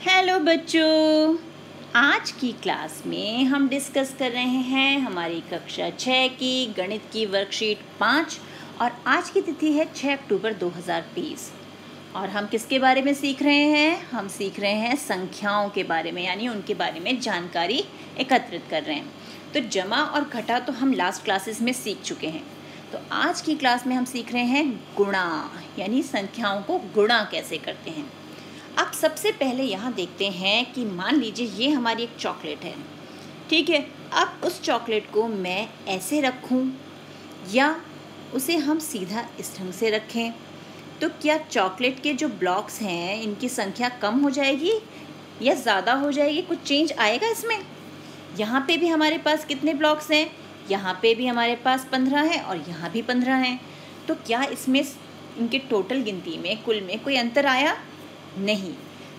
Hello बच्चों, आज की क्लास में हम डिस्कस कर रहे हैं हमारी कक्षा 6 की गणित की वर्कशीट 5 और आज की तिथि है 6 अक्टूबर 2020। और हम किसके बारे में सीख रहे हैं? हम सीख रहे हैं संख्याओं के बारे में, यानी उनके बारे में जानकारी एकत्रित कर रहे हैं। तो जमा और घटा तो हम लास्ट क्लासेस में सीख चुके हैं। तो आज की क्लास में हम सीख रहे हैं गुणा, यानी संख्याओं को गुणा कैसे करते हैं। अब सबसे पहले यहाँ देखते हैं कि मान लीजिए ये हमारी एक चॉकलेट है, ठीक है। अब उस चॉकलेट को मैं ऐसे रखूँ या उसे हम सीधा इस ढंग से रखें, तो क्या चॉकलेट के जो ब्लॉक्स हैं इनकी संख्या कम हो जाएगी या ज़्यादा हो जाएगी? कुछ चेंज आएगा इसमें? यहाँ पे भी हमारे पास कितने ब्लॉक्स हैं? यहाँ पे भी हमारे पास 15 हैं और यहाँ भी 15 हैं। तो क्या इसमें इनके टोटल गिनती में, कुल में कोई अंतर आया? नहीं।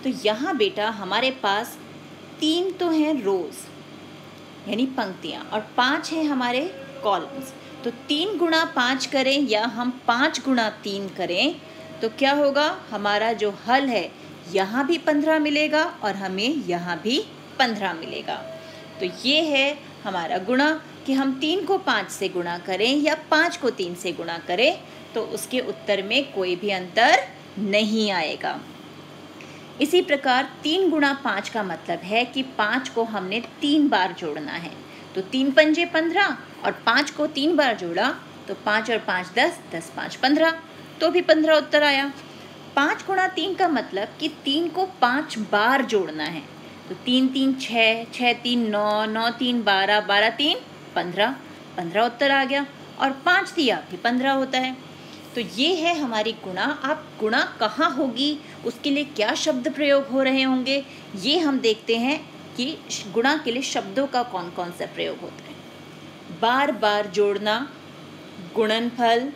तो यहाँ बेटा हमारे पास 3 तो हैं रोज़, यानी पंक्तियाँ, और 5 हैं हमारे कॉलम्स। तो 3 गुणा 5 करें या हम 5 गुणा 3 करें तो क्या होगा? हमारा जो हल है यहाँ भी 15 मिलेगा और हमें यहाँ भी 15 मिलेगा। तो ये है हमारा गुणा कि हम 3 को 5 से गुणा करें या 5 को 3 से गुणा करें तो उसके उत्तर में कोई भी अंतर नहीं आएगा। इसी प्रकार 3 गुणा 5 का मतलब है कि 5 को हमने 3 बार जोड़ना है। तो 3 पंजे 15 और 5 को 3 बार जोड़ा तो 5 और 5 10, 10 5 15, तो भी 15 उत्तर आया। 5 गुणा 3 का मतलब कि 3 को 5 बार जोड़ना है। तो 3 3 6, 6 3 9, 9 3 12, 12 3 15, 15 उत्तर आ गया। और 5 दिया भी 15 होता है। तो ये है हमारी गुणा। आप गुणा कहाँ होगी, उसके लिए क्या शब्द प्रयोग हो रहे होंगे, ये हम देखते हैं कि गुणा के लिए शब्दों का कौन कौन सा प्रयोग होता है। बार बार जोड़ना, गुणनफल,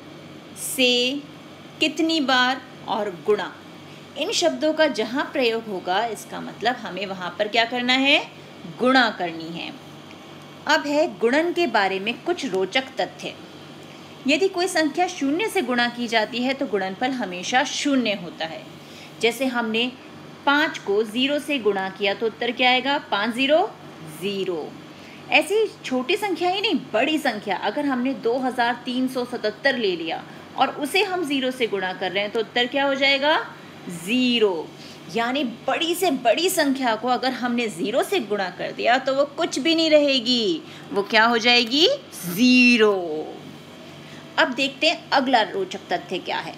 से, कितनी बार और गुणा, इन शब्दों का जहाँ प्रयोग होगा इसका मतलब हमें वहाँ पर क्या करना है? गुणा करनी है। अब है गुणन के बारे में कुछ रोचक तथ्य। यदि कोई संख्या 0 से गुणा की जाती है तो गुणनफल हमेशा 0 होता है। जैसे हमने 5 को 0 से गुणा किया तो उत्तर क्या आएगा? 5 0 0। ऐसी छोटी संख्या ही नहीं, बड़ी संख्या अगर हमने 2377 ले लिया और उसे हम 0 से गुणा कर रहे हैं तो उत्तर क्या हो जाएगा? 0। यानी बड़ी से बड़ी संख्या को अगर हमने 0 से गुणा कर दिया तो वो कुछ भी नहीं रहेगी, वो क्या हो जाएगी? 0। अब देखते हैं अगला रोचक तथ्य क्या है।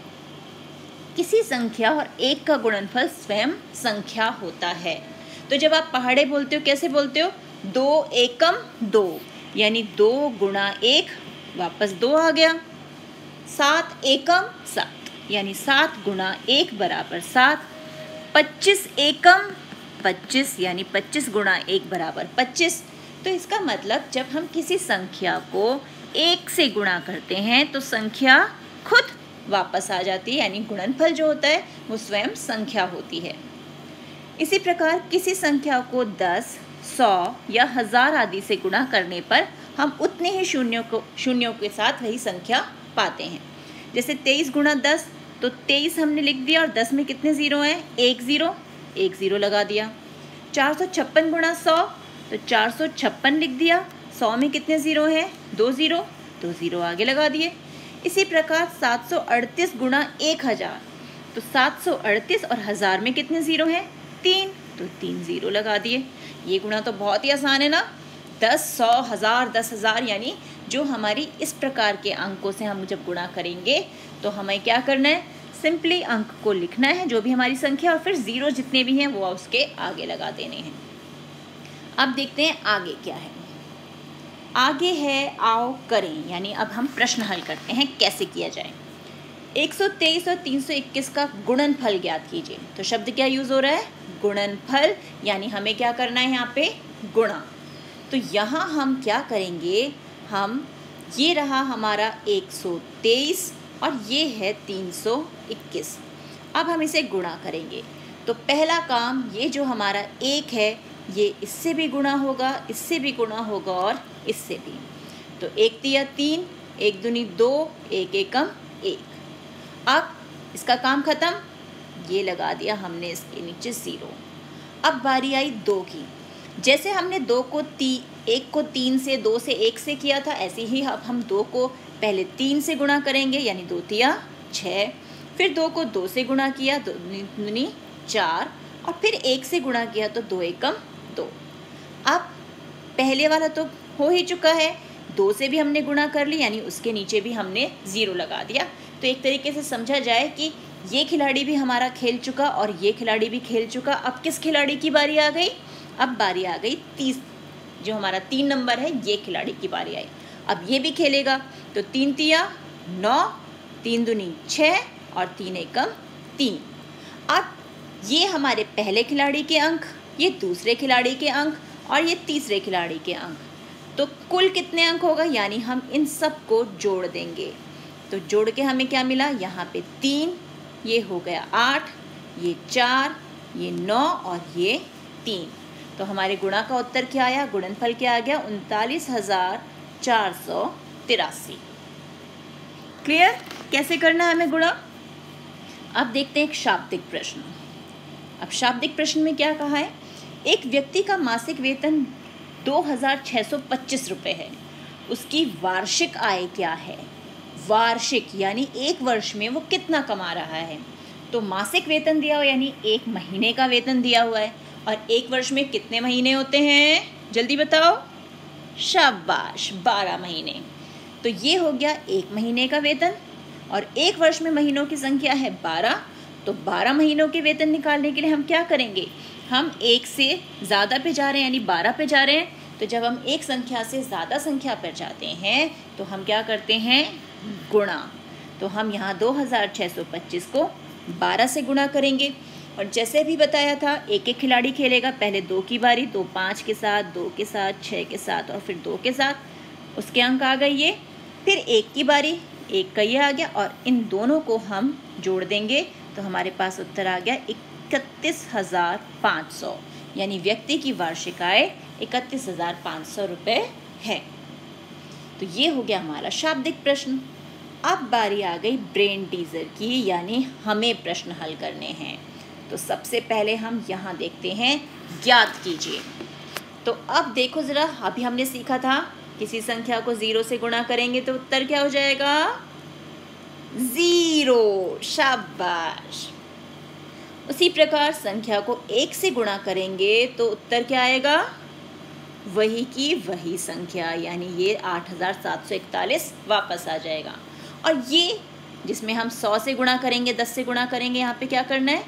किसी संख्या और 1 का गुणनफल स्वयं संख्या होता है। तो जब आप पहाड़े बोलते हो कैसे बोलते हो? 2 एकम 2, यानी 2 गुणा 1 वापस 2 आ गया। 7 एकम 7, यानी 7 गुणा 1 बराबर 7। 25 एकम 25, यानी 25 गुणा 1 बराबर 25। तो इसका मतलब जब हम किसी संख्या को 1 से गुणा करते हैं तो संख्या खुद वापस आ जाती है, यानी गुणनफल जो होता है वो स्वयं संख्या होती है। इसी प्रकार किसी संख्या को 10, 100 या 1000 आदि से गुणा करने पर हम उतने ही शून्यों के साथ वही संख्या पाते हैं। जैसे 23 गुणा 10, तो 23 हमने लिख दिया और 10 में कितने ज़ीरो हैं? 1 ज़ीरो, 1 ज़ीरो लगा दिया। 456 गुणा 100, तो 456 लिख दिया। 100 में कितने ज़ीरो हैं? 2 ज़ीरो, 2 ज़ीरो आगे लगा दिए। इसी प्रकार 738 गुणा 1000, तो 738 और 1000 में कितने ज़ीरो हैं? 3, तो 3 ज़ीरो लगा दिए। ये गुणा तो बहुत ही आसान है ना। 10, 100, 1000, 10,000, यानी जो हमारी इस प्रकार के अंकों से हम जब गुणा करेंगे तो हमें क्या करना है? सिंपली अंक को लिखना है, जो भी हमारी संख्या, और फिर ज़ीरो जितने भी हैं वो उसके आगे लगा देने हैं। अब देखते हैं आगे क्या है। आगे है आओ करें, यानी अब हम प्रश्न हल करते हैं कैसे किया जाए। 123 और 321 का गुणनफल ज्ञात कीजिए। तो शब्द क्या यूज़ हो रहा है? गुणनफल, यानी हमें क्या करना है यहाँ पे? गुणा। तो यहाँ हम क्या करेंगे? हम ये रहा हमारा 123 और ये है 321। अब हम इसे गुणा करेंगे। तो पहला काम, ये जो हमारा 1 है ये इससे भी गुणा होगा, इससे भी गुणा होगा और इससे भी। तो 1 दिया 3, 1 दूनी 2, 1 एकम 1। अब इसका काम खत्म, ये लगा दिया हमने इसके नीचे 0। अब बारी आई 2 की। जैसे हमने 1 को 3 से, 2 से 1 से किया था, ऐसे ही अब हम 2 को पहले 3 से गुणा करेंगे, यानी 2 तिया 6। फिर 2 को 2 से गुणा किया, 2 दूनी 4, और फिर 1 से गुणा किया तो 2 एकम 2। अब पहले वाला तो हो ही चुका है, 2 से भी हमने गुणा कर ली, यानी उसके नीचे भी हमने 0 लगा दिया। तो एक तरीके से समझा जाए कि ये खिलाड़ी भी हमारा खेल चुका और ये खिलाड़ी भी खेल चुका। अब किस खिलाड़ी की बारी आ गई? अब बारी आ गई 30, जो हमारा 3 नंबर है, ये खिलाड़ी की बारी आई। अब ये भी खेलेगा, तो 3 तिया 9, 3 दूनी 6 और 3 एकम 3। अब ये हमारे पहले खिलाड़ी के अंक, ये दूसरे खिलाड़ी के अंक और ये तीसरे खिलाड़ी के अंक। तो कुल कितने अंक होगा, यानी हम इन सब को जोड़ देंगे। तो जोड़ के हमें क्या मिला? यहाँ पे 3, ये हो गया 8, ये 4, ये 9 और ये 3। तो हमारे गुणा का उत्तर क्या आया? गुणनफल क्या आ गया? 39,483। क्लियर? कैसे करना है हमें गुणा? अब देखते हैं एक शाब्दिक प्रश्न। अब शाब्दिक प्रश्न में क्या कहा है? एक व्यक्ति का मासिक वेतन 2,625 रुपये है, उसकी वार्षिक आय क्या है? वार्षिक यानी एक वर्ष में वो कितना कमा रहा है। तो मासिक वेतन दिया हुआ यानी एक महीने का वेतन दिया हुआ है, और एक वर्ष में कितने महीने होते हैं? जल्दी बताओ। शाबाश, 12 महीने। तो ये हो गया एक महीने का वेतन, और एक वर्ष में महीनों की संख्या है 12। तो 12 महीनों के वेतन निकालने के लिए हम क्या करेंगे? हम एक से ज़्यादा पे जा रहे हैं, यानी 12 पे जा रहे हैं। तो जब हम एक संख्या से ज़्यादा संख्या पर जाते हैं तो हम क्या करते हैं? गुणा। तो हम यहाँ 2,625 को 12 से गुणा करेंगे। और जैसे भी बताया था, एक एक खिलाड़ी खेलेगा। पहले 2 की बारी, तो 5 के साथ, 2 के साथ, 6 के साथ और फिर 2 के साथ, उसके अंक आ गए ये। फिर 1 की बारी, 1 का ये आ गया, और इन दोनों को हम जोड़ देंगे तो हमारे पास उत्तर आ गया 31,500, यानी व्यक्ति की वार्षिक आय 31,500 रुपये है। तो ये हो गया हमारा शाब्दिक प्रश्न। अब बारी आ गई ब्रेन टीजर की, यानी हमें प्रश्न हल करने हैं। तो सबसे पहले हम यहाँ देखते हैं, ज्ञात कीजिए। तो अब देखो ज़रा, अभी हमने सीखा था किसी संख्या को 0 से गुणा करेंगे तो उत्तर क्या हो जाएगा? 0। शाबाश। उसी प्रकार संख्या को 1 से गुणा करेंगे तो उत्तर क्या आएगा? वही की वही संख्या, यानी ये 8,741 वापस आ जाएगा। और ये जिसमें हम 100 से गुणा करेंगे, 10 से गुणा करेंगे, यहाँ पे क्या करना है?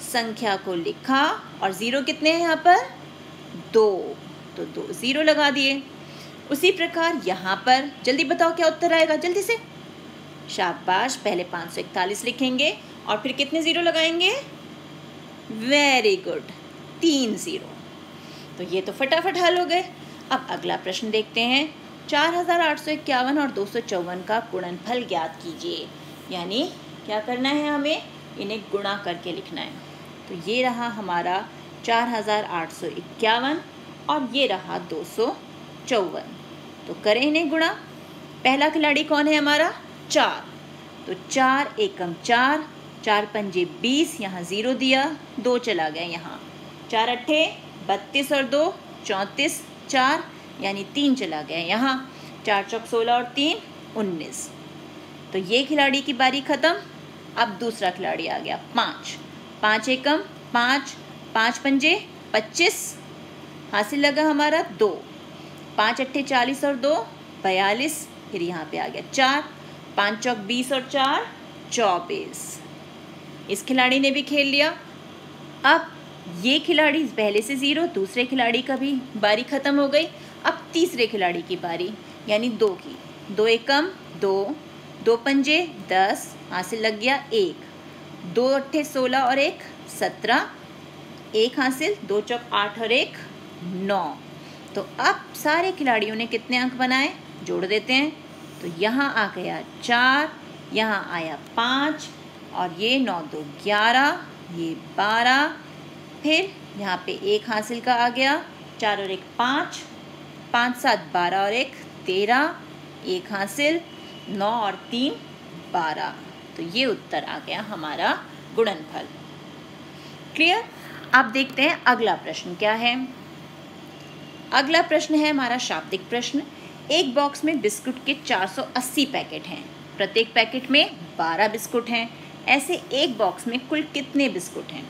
संख्या को लिखा, और 0 कितने हैं यहाँ पर? 2, तो 2 0 लगा दिए। उसी प्रकार यहाँ पर जल्दी बताओ क्या उत्तर आएगा? जल्दी से। शाबाश, पहले 541 लिखेंगे और फिर कितने 0 लगाएंगे? Very good, 3 0। तो ये तो फटाफट हल हो गए। अब अगला प्रश्न देखते हैं। 4,851 और 254 का गुणनफल ज्ञात कीजिए। यानी क्या करना है? हमें इन्हें गुणा करके लिखना है। तो ये रहा हमारा 4,851 और ये रहा 254। तो करें इन्हें गुणा। पहला खिलाड़ी कौन है हमारा? 4। तो 4 एकम 4, 4 पंजे 20, यहाँ 0 दिया, 2 चला गया यहाँ, 4 अट्ठे 32 और 2 34, 4 यानी 3 चला गया यहाँ, 4 चौक 16 और 3 19। तो ये खिलाड़ी की बारी ख़त्म। अब दूसरा खिलाड़ी आ गया 5। 5 एकम 5, 5 पंजे 25, हासिल लगा हमारा 2, 5 अट्ठे 40 और 2 42, फिर यहाँ पे आ गया 4, 5 चौक 20 और 4 24। इस खिलाड़ी ने भी खेल लिया। अब ये खिलाड़ी पहले से 0, दूसरे खिलाड़ी का भी बारी ख़त्म हो गई। अब तीसरे खिलाड़ी की बारी, यानी 2 की। 2 एकम 2, 2 पंजे 10, हासिल लग गया 1, 2 अट्ठे 16 और 1 17, 1 हासिल, 2 चौक 8 और 1 9। तो अब सारे खिलाड़ियों ने कितने अंक बनाए? जोड़ देते हैं। तो यहाँ आ गया 4, यहाँ आया 5 और ये 9 2 11, ये 12, फिर यहाँ पे 1 हासिल का आ गया, 4 और 1 5, 5 7 12 और 1 13, 1 हासिल, 9 और 3 12। तो ये उत्तर आ गया हमारा गुणनफल। क्लियर? अब देखते हैं अगला प्रश्न क्या है। अगला प्रश्न है हमारा शाब्दिक प्रश्न। एक बॉक्स में बिस्कुट के 480 पैकेट हैं। प्रत्येक पैकेट में 12 बिस्कुट हैं। ऐसे एक बॉक्स में कुल कितने बिस्कुट हैं?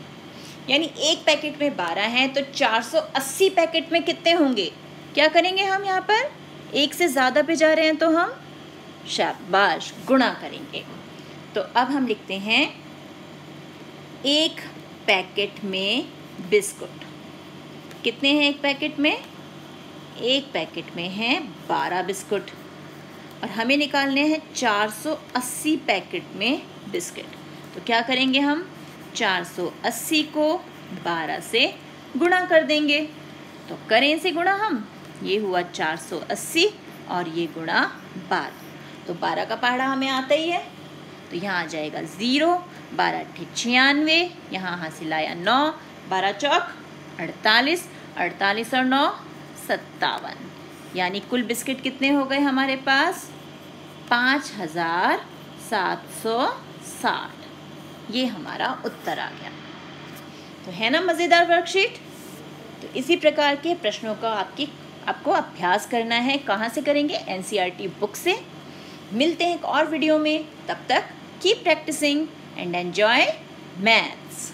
यानी एक पैकेट में 12 हैं तो 480 पैकेट में कितने होंगे? क्या करेंगे हम यहाँ पर? एक से ज़्यादा पे जा रहे हैं तो हम शाबाश गुणा करेंगे। तो अब हम लिखते हैं एक पैकेट में बिस्कुट कितने हैं? एक पैकेट में, एक पैकेट में हैं 12 बिस्कुट और हमें निकालने हैं 480 पैकेट में बिस्किट। तो क्या करेंगे हम? 480 को 12 से गुणा कर देंगे। तो करें से गुणा हम, ये हुआ 480 और ये गुणा 12। तो 12 का पहाड़ा हमें आता ही है, तो यहाँ आ जाएगा 0, 12 अट्ठे 96, यहाँ हासिल आया 9, 12 चौक 48, 48 और 9 57। यानी कुल बिस्किट कितने हो गए हमारे पास? 5760। ये हमारा उत्तर आ गया। तो है ना मज़ेदार वर्कशीट। तो इसी प्रकार के प्रश्नों का आपको अभ्यास करना है। कहाँ से करेंगे? NCERT बुक से। मिलते हैं एक और वीडियो में, तब तक keep practising and enjoy maths.